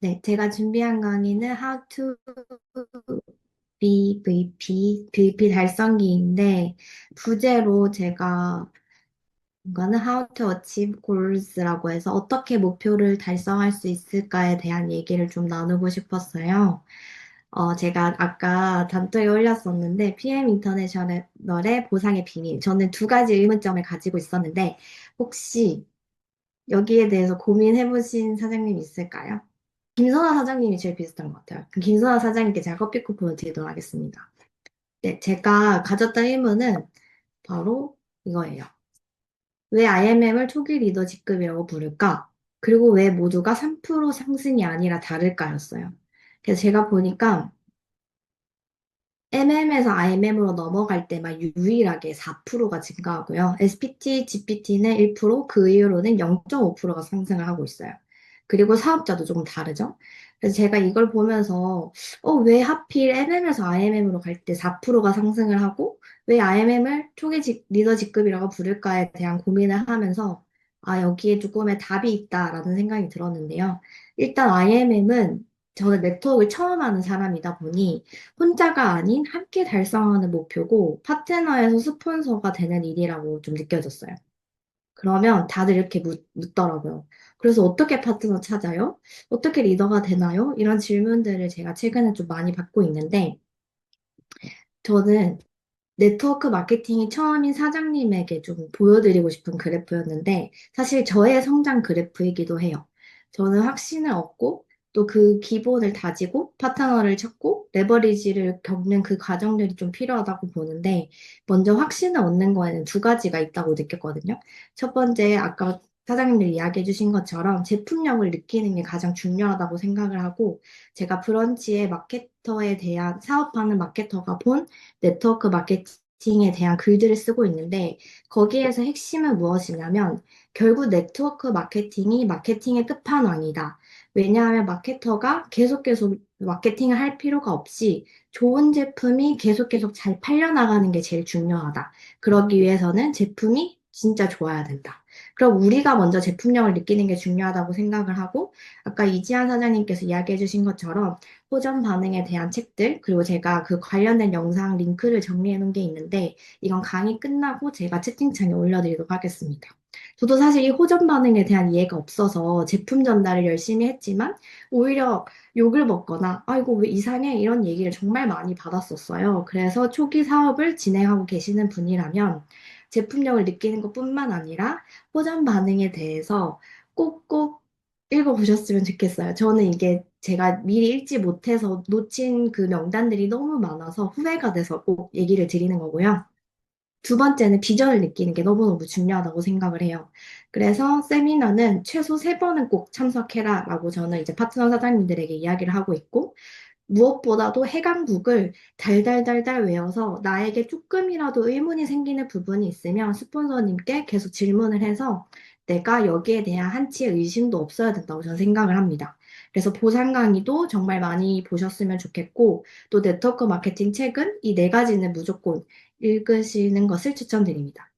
네, 제가 준비한 강의는 How to be VP 달성기인데, 부제로 제가 이거는 How to achieve goals라고 해서 어떻게 목표를 달성할 수 있을까에 대한 얘기를 좀 나누고 싶었어요. 제가 아까 단톡에 올렸었는데, PM 인터내셔널의 보상의 비밀. 저는 두 가지 의문점을 가지고 있었는데, 혹시 여기에 대해서 고민해보신 사장님 있을까요? 김선아 사장님이 제일 비슷한 것 같아요. 그럼 김선아 사장님께 제가 커피 쿠폰을 드리도록 하겠습니다. 네, 제가 가졌던 의문은 바로 이거예요. 왜 IMM을 초기 리더 직급이라고 부를까? 그리고 왜 모두가 3% 상승이 아니라 다를까였어요. 그래서 제가 보니까 MM에서 IMM으로 넘어갈 때만 유일하게 4%가 증가하고요. SPT, GPT는 1%, 그 이후로는 0.5%가 상승을 하고 있어요. 그리고 사업자도 조금 다르죠. 그래서 제가 이걸 보면서 왜 하필 MM에서 IMM으로 갈 때 4%가 상승을 하고 왜 IMM을 리더 직급이라고 부를까에 대한 고민을 하면서 여기에 조금의 답이 있다라는 생각이 들었는데요. 일단 IMM은 저는 네트워크를 처음 하는 사람이다 보니 혼자가 아닌 함께 달성하는 목표고 파트너에서 스폰서가 되는 일이라고 좀 느껴졌어요. 그러면 다들 이렇게 묻더라고요. 그래서 어떻게 파트너 찾아요? 어떻게 리더가 되나요? 이런 질문들을 제가 최근에 좀 많이 받고 있는데 저는 네트워크 마케팅이 처음인 사장님에게 좀 보여드리고 싶은 그래프였는데, 사실 저의 성장 그래프이기도 해요. 저는 확신을 얻고, 또 그 기본을 다지고, 파트너를 찾고, 레버리지를 겪는 그 과정들이 좀 필요하다고 보는데, 먼저 확신을 얻는 거에는 두 가지가 있다고 느꼈거든요. 첫 번째, 아까 사장님들이 이야기해 주신 것처럼 제품력을 느끼는 게 가장 중요하다고 생각을 하고, 제가 브런치의 마케터에 대한 사업하는 마케터가 본 네트워크 마케팅에 대한 글들을 쓰고 있는데 거기에서 핵심은 무엇이냐면 결국 네트워크 마케팅이 마케팅의 끝판왕이다. 왜냐하면 마케터가 계속 마케팅을 할 필요가 없이 좋은 제품이 계속 잘 팔려나가는 게 제일 중요하다. 그러기 위해서는 제품이 진짜 좋아야 된다. 그럼 우리가 먼저 제품력을 느끼는 게 중요하다고 생각을 하고 아까 이지한 사장님께서 이야기해 주신 것처럼 호전 반응에 대한 책들, 그리고 제가 그 관련된 영상 링크를 정리해 놓은 게 있는데, 이건 강의 끝나고 제가 채팅창에 올려드리도록 하겠습니다. 저도 사실 이 호전 반응에 대한 이해가 없어서 제품 전달을 열심히 했지만, 오히려 욕을 먹거나, 이거 왜 이상해? 이런 얘기를 정말 많이 받았었어요. 그래서 초기 사업을 진행하고 계시는 분이라면, 제품력을 느끼는 것뿐만 아니라, 호전 반응에 대해서 꼭꼭 읽어보셨으면 좋겠어요. 저는 이게 제가 미리 읽지 못해서 놓친 그 명단들이 너무 많아서 후회가 돼서 꼭 얘기를 드리는 거고요. 두 번째는 비전을 느끼는 게 너무너무 중요하다고 생각을 해요. 그래서 세미나는 최소 세 번은 꼭 참석해라 라고 저는 이제 파트너 사장님들에게 이야기를 하고 있고, 무엇보다도 해강국을 달달달달 외워서 나에게 조금이라도 의문이 생기는 부분이 있으면 스폰서님께 계속 질문을 해서 내가 여기에 대한 한치의 의심도 없어야 된다고 저는 생각을 합니다. 그래서 보상 강의도 정말 많이 보셨으면 좋겠고, 또 네트워크 마케팅 책은 이 네 가지는 무조건 읽으시는 것을 추천드립니다.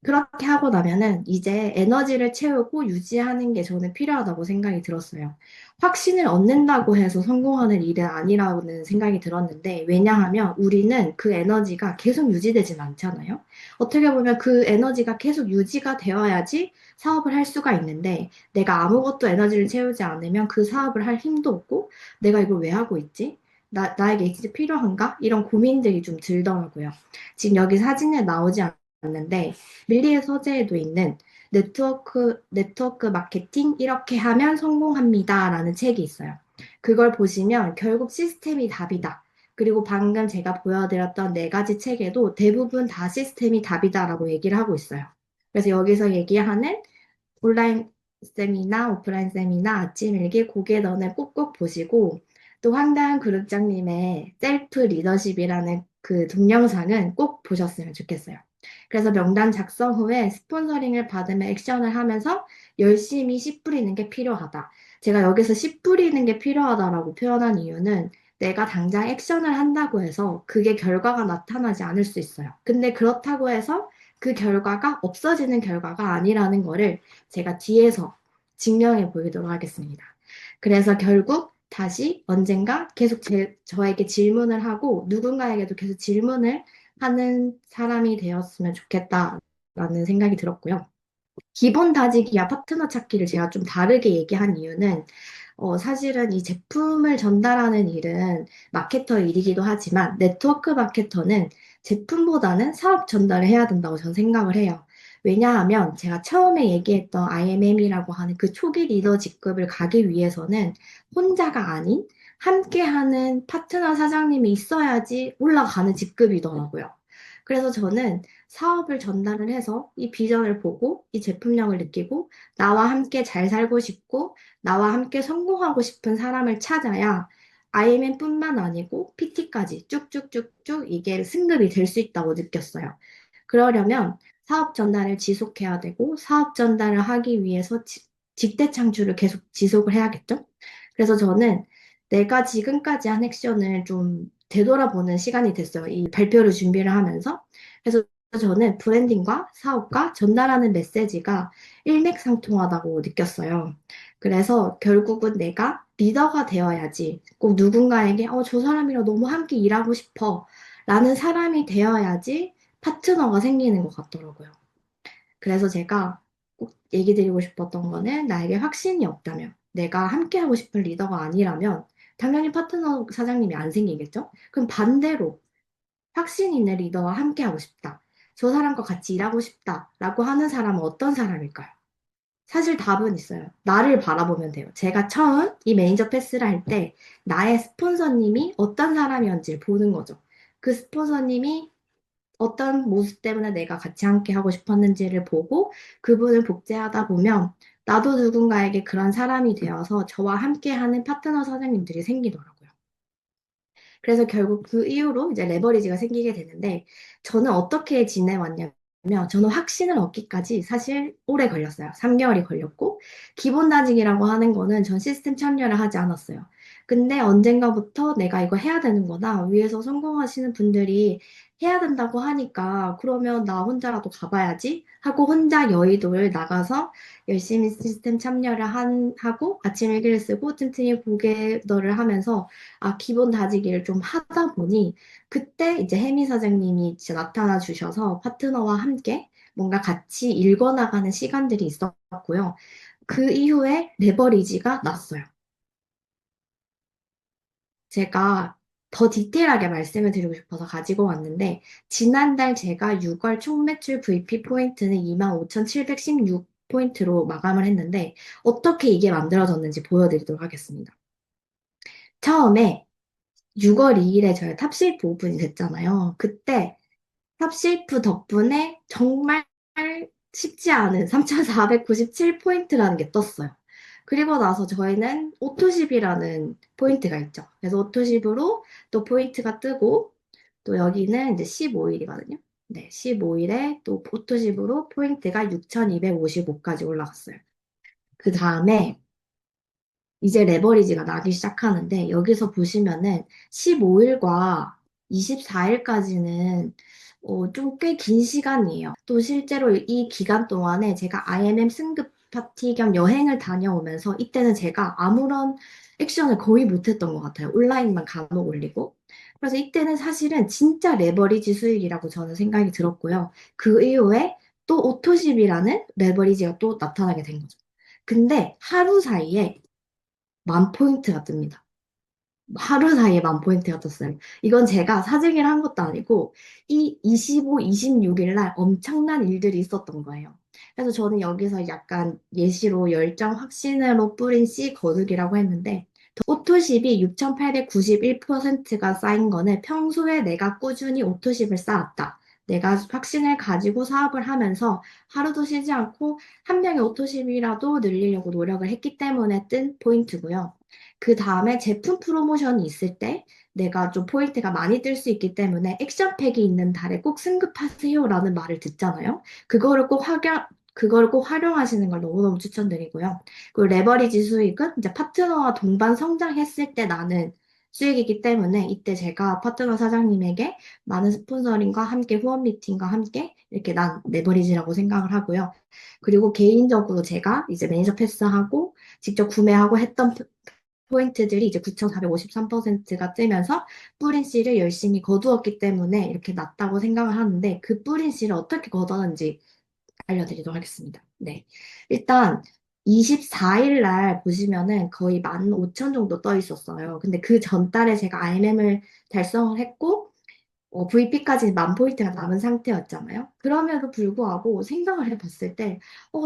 그렇게 하고 나면은 이제 에너지를 채우고 유지하는 게 저는 필요하다고 생각이 들었어요. 확신을 얻는다고 해서 성공하는 일은 아니라는 생각이 들었는데, 왜냐하면 우리는 그 에너지가 계속 유지되진 않잖아요. 어떻게 보면 그 에너지가 계속 유지가 되어야지 사업을 할 수가 있는데, 내가 아무것도 에너지를 채우지 않으면 그 사업을 할 힘도 없고, 내가 이걸 왜 하고 있지? 나에게 진짜 필요한가? 이런 고민들이 좀 들더라고요. 지금 여기 사진에 나오지 않는데, 밀리의 서재에도 있는 네트워크 마케팅 이렇게 하면 성공합니다라는 책이 있어요. 그걸 보시면 결국 시스템이 답이다. 그리고 방금 제가 보여드렸던 네 가지 책에도 대부분 다 시스템이 답이다라고 얘기를 하고 있어요. 그래서 여기서 얘기하는 온라인 세미나, 오프라인 세미나, 아침 일기, 고개 너는 꼭꼭 보시고, 또 황다은 그룹장님의 셀프 리더십이라는 그 동영상은 꼭 보셨으면 좋겠어요. 그래서 명단 작성 후에 스폰서링을 받으면 액션을 하면서 열심히 씨 뿌리는 게 필요하다. 제가 여기서 씨 뿌리는 게 필요하다라고 표현한 이유는 내가 당장 액션을 한다고 해서 그게 결과가 나타나지 않을 수 있어요. 근데 그렇다고 해서 그 결과가 없어지는 결과가 아니라는 거를 제가 뒤에서 증명해 보이도록 하겠습니다. 그래서 결국 다시 언젠가 계속 저에게 질문을 하고 누군가에게도 계속 질문을 하는 사람이 되었으면 좋겠다라는 생각이 들었고요. 기본 다지기와 파트너 찾기를 제가 좀 다르게 얘기한 이유는 사실은 이 제품을 전달하는 일은 마케터의 일이기도 하지만 네트워크 마케터는 제품보다는 사업 전달을 해야 된다고 저는 생각을 해요. 왜냐하면 제가 처음에 얘기했던 IMM이라고 하는 그 초기 리더 직급을 가기 위해서는 혼자가 아닌 함께하는 파트너 사장님이 있어야지 올라가는 직급이더라고요. 그래서 저는 사업을 전달을 해서 이 비전을 보고 이 제품력을 느끼고 나와 함께 잘 살고 싶고 나와 함께 성공하고 싶은 사람을 찾아야 IMN뿐만 아니고 PT까지 쭉쭉쭉쭉 이게 승급이 될 수 있다고 느꼈어요. 그러려면 사업 전달을 지속해야 되고 사업 전달을 하기 위해서 직대 창출을 계속 지속을 해야겠죠? 그래서 저는 내가 지금까지 한 액션을 좀 되돌아보는 시간이 됐어요. 이 발표를 준비를 하면서. 그래서 저는 브랜딩과 사업과 전달하는 메시지가 일맥상통하다고 느꼈어요. 그래서 결국은 내가 리더가 되어야지. 꼭 누군가에게, 저 사람이랑 너무 함께 일하고 싶어. 라는 사람이 되어야지 파트너가 생기는 것 같더라고요. 그래서 제가 꼭 얘기 드리고 싶었던 거는 나에게 확신이 없다면, 내가 함께 하고 싶은 리더가 아니라면, 당연히 파트너 사장님이 안 생기겠죠? 그럼 반대로 확신 있는 리더와 함께 하고 싶다. 저 사람과 같이 일하고 싶다. 라고 하는 사람은 어떤 사람일까요? 사실 답은 있어요. 나를 바라보면 돼요. 제가 처음 이 매니저 패스를 할 때 나의 스폰서님이 어떤 사람이었는지를 보는 거죠. 그 스폰서님이 어떤 모습 때문에 내가 같이 함께 하고 싶었는지를 보고 그분을 복제하다 보면 나도 누군가에게 그런 사람이 되어서 저와 함께 하는 파트너 사장님들이 생기더라고요. 그래서 결국 그 이후로 이제 레버리지가 생기게 되는데 저는 어떻게 지내왔냐면 저는 확신을 얻기까지 사실 오래 걸렸어요. 3개월이 걸렸고 기본 다짐이라고 하는 거는 전 시스템 참여를 하지 않았어요. 근데 언젠가부터 내가 이거 해야 되는 거다. 위에서 성공하시는 분들이 해야 된다고 하니까 그러면 나 혼자라도 가봐야지 하고 혼자 여의도를 나가서 열심히 시스템 참여를 하고 아침 일기를 쓰고 틈틈이 보게더를 하면서 기본 다지기를 좀 하다 보니, 그때 이제 혜미 사장님이 진짜 나타나 주셔서 파트너와 함께 뭔가 같이 읽어나가는 시간들이 있었고요. 그 이후에 레버리지가 났어요. 제가 더 디테일하게 말씀을 드리고 싶어서 가지고 왔는데, 지난달 제가 6월 총 매출 VP 포인트는 25,716 포인트로 마감을 했는데, 어떻게 이게 만들어졌는지 보여드리도록 하겠습니다. 처음에 6월 2일에 저희 탑쉐이프 오픈이 됐잖아요. 그때 탑쉐이프 덕분에 정말 쉽지 않은 3,497포인트라는 게 떴어요. 그리고 나서 저희는 오토십이라는 포인트가 있죠. 그래서 오토십으로 또 포인트가 뜨고 또 여기는 이제 15일이거든요. 네, 15일에 또 오토십으로 포인트가 6,255까지 올라갔어요. 그 다음에 이제 레버리지가 나기 시작하는데 여기서 보시면은 15일과 24일까지는 좀 꽤 긴 시간이에요. 또 실제로 이 기간 동안에 제가 IMM 승급 파티 겸 여행을 다녀오면서 이때는 제가 아무런 액션을 거의 못했던 것 같아요. 온라인만 간혹 올리고. 그래서 이때는 사실은 진짜 레버리지 수익이라고 저는 생각이 들었고요. 그 이후에 또 오토십이라는 레버리지가 또 나타나게 된 거죠. 근데 하루 사이에 10,000포인트가 뜹니다. 하루 사이에 10,000포인트가 떴어요. 이건 제가 사재기를 한 것도 아니고, 이 25, 26일 날 엄청난 일들이 있었던 거예요. 그래서 저는 여기서 약간 예시로 열정 확신으로 뿌린 씨 거두기라고 했는데, 오토십이 6,891%가 쌓인 거는 평소에 내가 꾸준히 오토십을 쌓았다. 내가 확신을 가지고 사업을 하면서 하루도 쉬지 않고 한 명의 오토십이라도 늘리려고 노력을 했기 때문에 뜬 포인트고요. 그 다음에 제품 프로모션이 있을 때 내가 좀 포인트가 많이 뜰 수 있기 때문에 액션팩이 있는 달에 꼭 승급하세요라는 말을 듣잖아요. 그거를 꼭 활용하시는 걸 너무너무 추천드리고요. 그리고 레버리지 수익은 이제 파트너와 동반 성장했을 때 나는 수익이기 때문에 이때 제가 파트너 사장님에게 많은 스폰서링과 함께 후원 미팅과 함께 이렇게 난 레버리지라고 생각을 하고요. 그리고 개인적으로 제가 이제 매니저 패스하고 직접 구매하고 했던 포인트들이 이제 9,453%가 뜨면서 뿌린 씨를 열심히 거두었기 때문에 이렇게 났다고 생각을 하는데 그 뿌린 씨를 어떻게 거두었는지 알려드리도록 하겠습니다. 네. 일단 24일 날 보시면은 거의 15,000 정도 떠 있었어요. 근데 그 전달에 제가 IMM을 달성을 했고 VP까지 만 포인트가 남은 상태였잖아요. 그럼에도 불구하고 생각을 해봤을 때,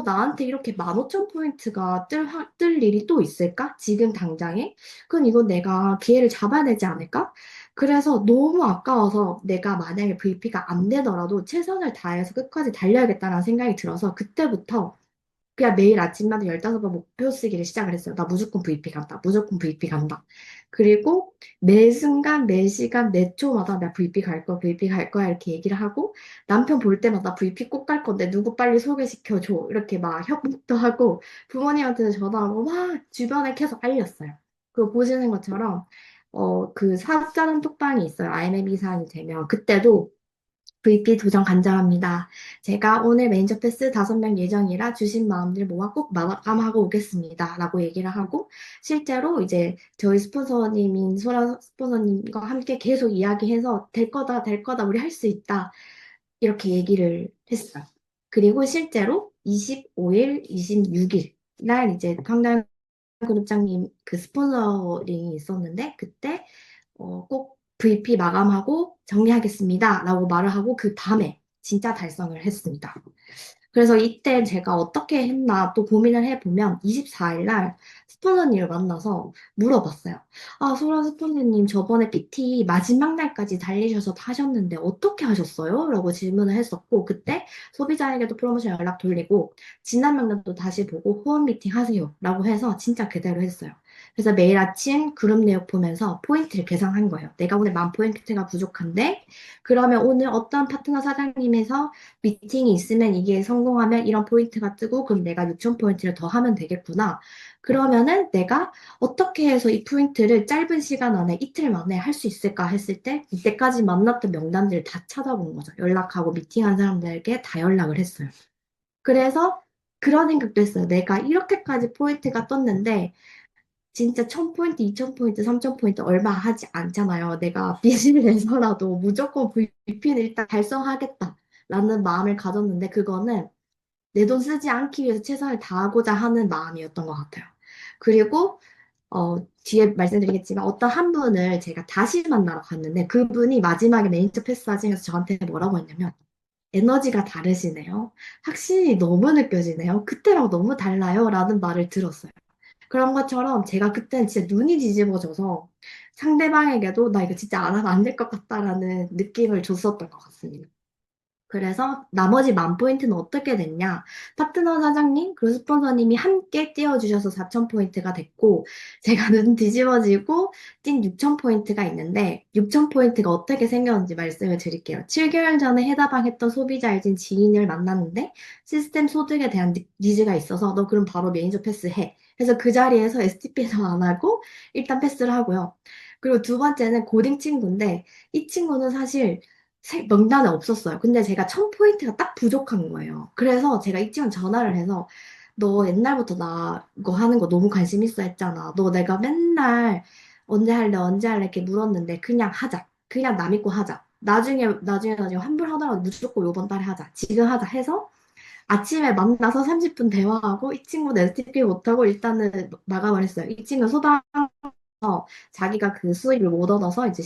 나한테 이렇게 15,000 포인트가 뜰 일이 또 있을까? 지금 당장에? 그럼 이거 내가 기회를 잡아야 되지 않을까? 그래서 너무 아까워서 내가 만약에 VP가 안 되더라도 최선을 다해서 끝까지 달려야겠다는 생각이 들어서 그때부터 그냥 매일 아침마다 15번 목표 쓰기를 시작을 했어요. 나 무조건 VP 간다. 무조건 VP 간다. 그리고 매 순간, 매 시간, 매 초마다 나 VP 갈 거야, VP 갈 거야 이렇게 얘기를 하고 남편 볼 때마다 VP 꼭 갈 건데 누구 빨리 소개시켜줘. 이렇게 막 협박도 하고 부모님한테는 전화하고 막 주변에 계속 알렸어요. 그리고 보시는 것처럼 그 사업자 단톡방이 있어요. IMM 이상이 되면 그때도 VP 도전 간절합니다. 제가 오늘 매니저 패스 5명 예정이라 주신 마음들 모아 꼭 마감하고 오겠습니다. 라고 얘기를 하고, 실제로 이제 저희 스폰서님인 소라 스폰서님과 함께 계속 이야기해서 될 거다, 될 거다, 우리 할 수 있다. 이렇게 얘기를 했어요. 그리고 실제로 25일, 26일 날 이제 황당 그룹장님 그 스폰서링이 있었는데, 그때 꼭 VP 마감하고 정리하겠습니다. 라고 말을 하고 그 밤에 진짜 달성을 했습니다. 그래서 이때 제가 어떻게 했나 또 고민을 해보면 24일 날 스폰서님을 만나서 물어봤어요. 아, 소라 스폰서님 저번에 PT 마지막 날까지 달리셔서 타셨는데 어떻게 하셨어요? 라고 질문을 했었고 그때 소비자에게도 프로모션 연락 돌리고 지난 명단도 다시 보고 후원 미팅 하세요. 라고 해서 진짜 그대로 했어요. 그래서 매일 아침 그룹 내역 보면서 포인트를 계산한 거예요. 내가 오늘 10,000포인트가 부족한데 그러면 오늘 어떤 파트너 사장님에서 미팅이 있으면 이게 성공하면 이런 포인트가 뜨고 그럼 내가 6,000포인트를 더 하면 되겠구나. 그러면은 내가 어떻게 해서 이 포인트를 짧은 시간 안에 이틀 만에 할 수 있을까 했을 때 이때까지 만났던 명단들을 다 찾아본 거죠. 연락하고 미팅한 사람들에게 다 연락을 했어요. 그래서 그런 생각도 했어요. 내가 이렇게까지 포인트가 떴는데 진짜 1,000포인트, 2,000포인트, 3,000포인트 얼마 하지 않잖아요. 내가 빚을 내서라도 무조건 VP는 일단 달성하겠다라는 마음을 가졌는데 그거는 내 돈 쓰지 않기 위해서 최선을 다하고자 하는 마음이었던 것 같아요. 그리고 뒤에 말씀드리겠지만 어떤 한 분을 제가 다시 만나러 갔는데 그분이 마지막에 매니저 패스 하시면서 저한테 뭐라고 했냐면 에너지가 다르시네요. 확신이 너무 느껴지네요. 그때랑 너무 달라요. 라는 말을 들었어요. 그런 것처럼 제가 그때는 진짜 눈이 뒤집어져서 상대방에게도 나 이거 진짜 안 하면 안 될 것 같다라는 느낌을 줬었던 것 같습니다. 그래서 나머지 10,000포인트는 어떻게 됐냐? 파트너 사장님, 그리고 스폰서님이 함께 띄워주셔서 4,000포인트가 됐고, 제가 눈 뒤집어지고 찐 6,000포인트가 있는데, 6,000포인트가 어떻게 생겼는지 말씀을 드릴게요. 7개월 전에 해다방했던 소비자이진 지인을 만났는데, 시스템 소득에 대한 니즈가 있어서, 너 그럼 바로 매니저 패스 해. 그래서 그 자리에서 STP에서 안 하고, 일단 패스를 하고요. 그리고 두 번째는 고딩 친구인데, 이 친구는 사실 명단에 없었어요. 근데 제가 1,000포인트가 딱 부족한 거예요. 그래서 제가 이 친구 전화를 해서 너 옛날부터 나 이거 하는 거 너무 관심 있어 했잖아. 너 내가 맨날 언제 할래 이렇게 물었는데 그냥 하자. 그냥 남 믿고 하자. 나중에 환불하더라도 무조건 요번 달에 하자. 지금 하자 해서 아침에 만나서 30분 대화하고 이 친구는 STP 못하고 일단은 마감을 했어요. 이 친구 소당 자기가 그 수입을 못 얻어서 이제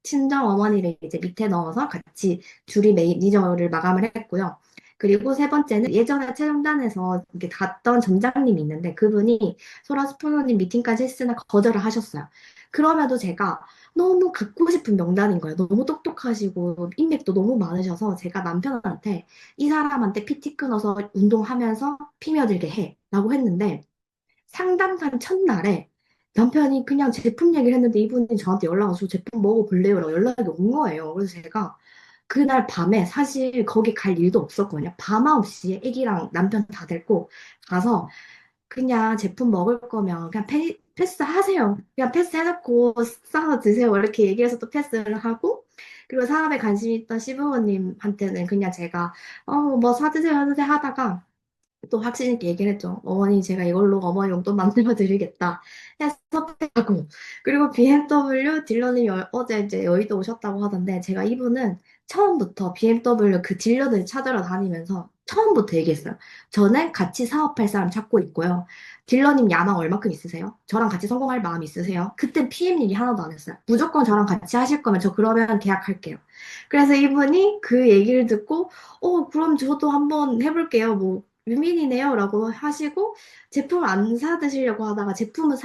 친정 어머니를 이제 밑에 넣어서 같이 둘이 매니저를 마감을 했고요. 그리고 세 번째는 예전에 최종단에서 이렇게 갔던 점장님이 있는데 그분이 소라 스포너님 미팅까지 했으나 거절을 하셨어요. 그럼에도 제가 너무 갖고 싶은 명단인 거예요. 너무 똑똑하시고 인맥도 너무 많으셔서 제가 남편한테 이 사람한테 PT 끊어서 운동하면서 피며들게 해 라고 했는데 상담한 첫날에 남편이 그냥 제품 얘기를 했는데 이분이 저한테 연락 와서 제품 먹어볼래요? 라고 연락이 온 거예요. 그래서 제가 그날 밤에 사실 거기 갈 일도 없었거든요. 밤 9시에 애기랑 남편 다 데리고 가서 그냥 제품 먹을 거면 그냥 패스 하세요. 그냥 패스 해놓고 싸서 드세요. 이렇게 얘기해서 또 패스를 하고 그리고 사업에 관심 있던 시부모님한테는 그냥 제가 뭐 사드세요 하다가 또 확신 있게 얘기를 했죠. 어머니, 제가 이걸로 어머니 용돈 만들어 드리겠다. 해서 하고. 그리고 BMW 딜러님 어제 이제 여의도 오셨다고 하던데, 제가 이분은 처음부터 BMW 그 딜러들 찾으러 다니면서 처음부터 얘기했어요. 저는 같이 사업할 사람 찾고 있고요. 딜러님 야망 얼마큼 있으세요? 저랑 같이 성공할 마음 있으세요? 그때 PM 얘기 하나도 안 했어요. 무조건 저랑 같이 하실 거면 저 그러면 계약할게요. 그래서 이분이 그 얘기를 듣고, 그럼 저도 한번 해볼게요. 뭐, 유민이네요. 라고 하시고, 제품을 안 사드시려고 하다가 제품을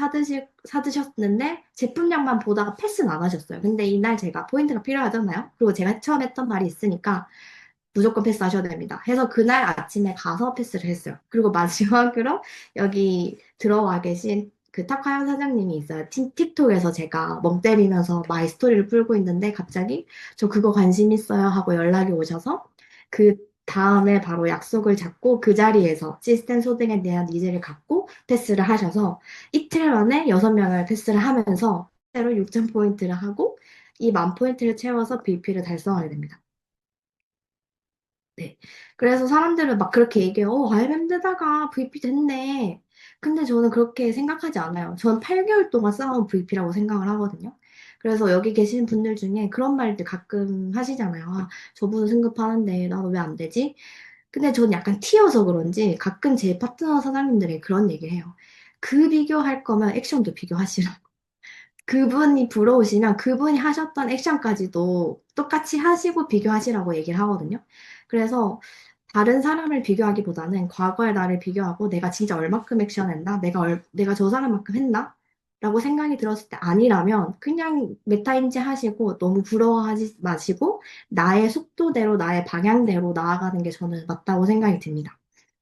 사드셨는데, 제품량만 보다가 패스는 안 하셨어요. 근데 이날 제가 포인트가 필요하잖아요. 그리고 제가 처음 했던 말이 있으니까, 무조건 패스하셔야 됩니다. 해서 그날 아침에 가서 패스를 했어요. 그리고 마지막으로 여기 들어와 계신 그 탁화연 사장님이 있어요. 틱톡에서 제가 멍 때리면서 마이 스토리를 풀고 있는데 갑자기 저 그거 관심 있어요 하고 연락이 오셔서 그 다음에 바로 약속을 잡고 그 자리에서 시스템 소등에 대한 니즈를 갖고 패스를 하셔서 이틀 만에 6명을 패스를 하면서 새로 6,000포인트를 하고 이 10,000포인트를 채워서 BP를 달성하게 됩니다. 네. 그래서 사람들은 막 그렇게 얘기해요. RM되다가 VP 됐네. 근데 저는 그렇게 생각하지 않아요. 전 8개월 동안 쌓아온 VP라고 생각을 하거든요. 그래서 여기 계시는 분들 중에 그런 말들 가끔 하시잖아요. 아, 저분은 승급하는데 나도 왜 안 되지? 근데 저는 약간 티여서 그런지 가끔 제 파트너 사장님들이 그런 얘기를 해요. 그 비교할 거면 액션도 비교하시라. 그분이 부러우시면 그분이 하셨던 액션까지도 똑같이 하시고 비교하시라고 얘기를 하거든요. 그래서 다른 사람을 비교하기보다는 과거의 나를 비교하고 내가 진짜 얼마큼 액션했나? 내가 저 사람만큼 했나? 라고 생각이 들었을 때 아니라면 그냥 메타인지 하시고 너무 부러워하지 마시고 나의 속도대로 나의 방향대로 나아가는 게 저는 맞다고 생각이 듭니다.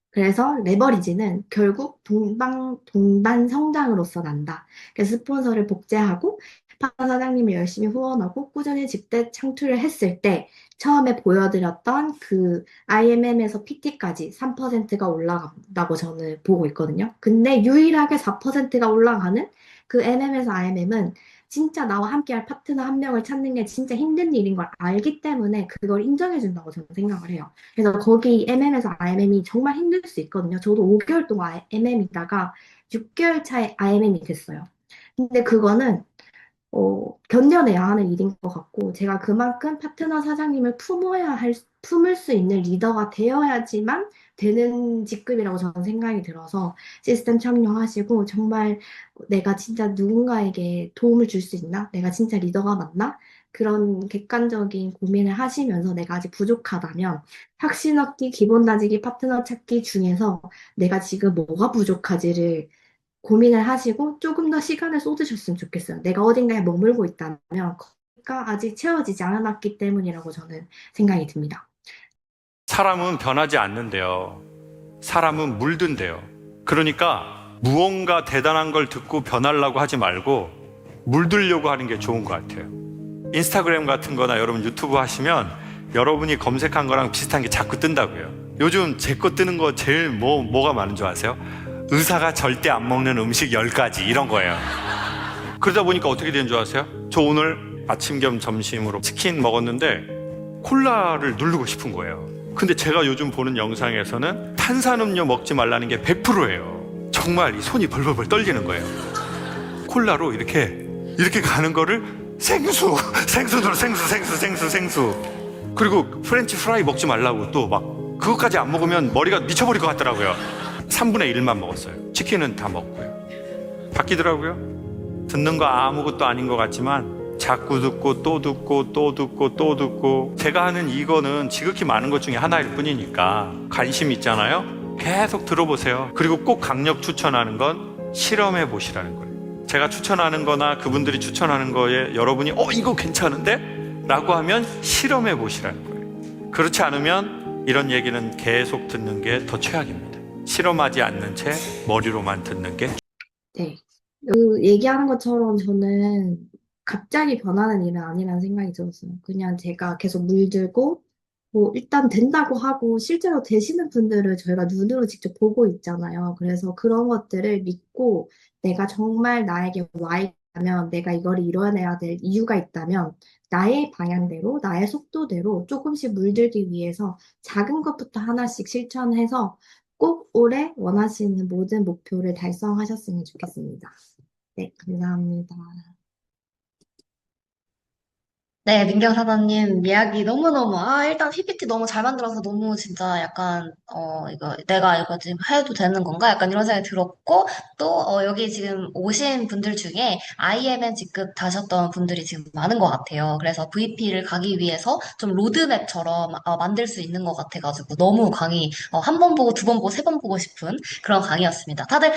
그래서 레버리지는 결국 동반 성장으로서 난다. 그래서 스폰서를 복제하고 파트너 사장님을 열심히 후원하고 꾸준히 직대 창출을 했을 때 처음에 보여드렸던 그 IMM에서 PT까지 3%가 올라간다고 저는 보고 있거든요. 근데 유일하게 4%가 올라가는 그 MM에서 IMM은 진짜 나와 함께할 파트너 한 명을 찾는 게 진짜 힘든 일인 걸 알기 때문에 그걸 인정해준다고 저는 생각을 해요. 그래서 거기 MM에서 IMM이 정말 힘들 수 있거든요. 저도 5개월 동안 MM이다가 6개월 차에 IMM이 됐어요. 근데 그거는 견뎌내야 하는 일인 것 같고, 제가 그만큼 파트너 사장님을 품을 수 있는 리더가 되어야지만 되는 직급이라고 저는 생각이 들어서 시스템 참여하시고, 정말 내가 진짜 누군가에게 도움을 줄 수 있나? 내가 진짜 리더가 맞나? 그런 객관적인 고민을 하시면서 내가 아직 부족하다면, 확신 얻기, 기본 다지기, 파트너 찾기 중에서 내가 지금 뭐가 부족하지를 고민을 하시고 조금 더 시간을 쏟으셨으면 좋겠어요. 내가 어딘가에 머물고 있다면 거기가 아직 채워지지 않았기 때문이라고 저는 생각이 듭니다. 사람은 변하지 않는데요. 사람은 물든대요. 그러니까 무언가 대단한 걸 듣고 변하려고 하지 말고 물들려고 하는 게 좋은 것 같아요. 인스타그램 같은 거나 여러분 유튜브 하시면 여러분이 검색한 거랑 비슷한 게 자꾸 뜬다고요. 요즘 제 거 뜨는 거 제일 뭐가 많은 줄 아세요? 의사가 절대 안 먹는 음식 10가지 이런 거예요. 그러다 보니까 어떻게 되는 줄 아세요? 저 오늘 아침 겸 점심으로 치킨 먹었는데 콜라를 누르고 싶은 거예요. 근데 제가 요즘 보는 영상에서는 탄산음료 먹지 말라는 게 100%예요. 정말 이 손이 벌벌벌 떨리는 거예요. 콜라로 이렇게 가는 거를 생수로 생수. 그리고 프렌치 프라이 먹지 말라고 또 막 그것까지 안 먹으면 머리가 미쳐버릴 것 같더라고요. 3분의 1만 먹었어요. 치킨은 다 먹고요. 바뀌더라고요. 듣는 거 아무것도 아닌 것 같지만 자꾸 듣고 또 듣고 또 듣고 또 듣고 제가 하는 이거는 지극히 많은 것 중에 하나일 뿐이니까 관심 있잖아요. 계속 들어보세요. 그리고 꼭 강력 추천하는 건 실험해 보시라는 거예요. 제가 추천하는 거나 그분들이 추천하는 거에 여러분이 이거 괜찮은데? 라고 하면 실험해 보시라는 거예요. 그렇지 않으면 이런 얘기는 계속 듣는 게 더 최악입니다. 실험하지 않는 채 머리로만 듣는 게. 네. 그 얘기하는 것처럼 저는 갑자기 변하는 일은 아니라는 생각이 들었어요. 그냥 제가 계속 물들고, 뭐, 일단 된다고 하고, 실제로 되시는 분들을 저희가 눈으로 직접 보고 있잖아요. 그래서 그런 것들을 믿고, 내가 정말 나에게 와 있다면, 내가 이걸 이뤄내야 될 이유가 있다면, 나의 방향대로, 나의 속도대로 조금씩 물들기 위해서 작은 것부터 하나씩 실천해서 꼭 올해 원하시는 모든 목표를 달성하셨으면 좋겠습니다. 네, 감사합니다. 네, 민경 사장님 이야기 너무너무, 일단 PPT 너무 잘 만들어서 너무 진짜 약간, 이거 내가 이거 지금 해도 되는 건가? 약간 이런 생각이 들었고, 또, 여기 지금 오신 분들 중에 IMN 직급 다셨던 분들이 지금 많은 것 같아요. 그래서 VP를 가기 위해서 좀 로드맵처럼 만들 수 있는 것 같아가지고 너무 강의, 한 번 보고 두 번 보고 세 번 보고 싶은 그런 강의였습니다. 다들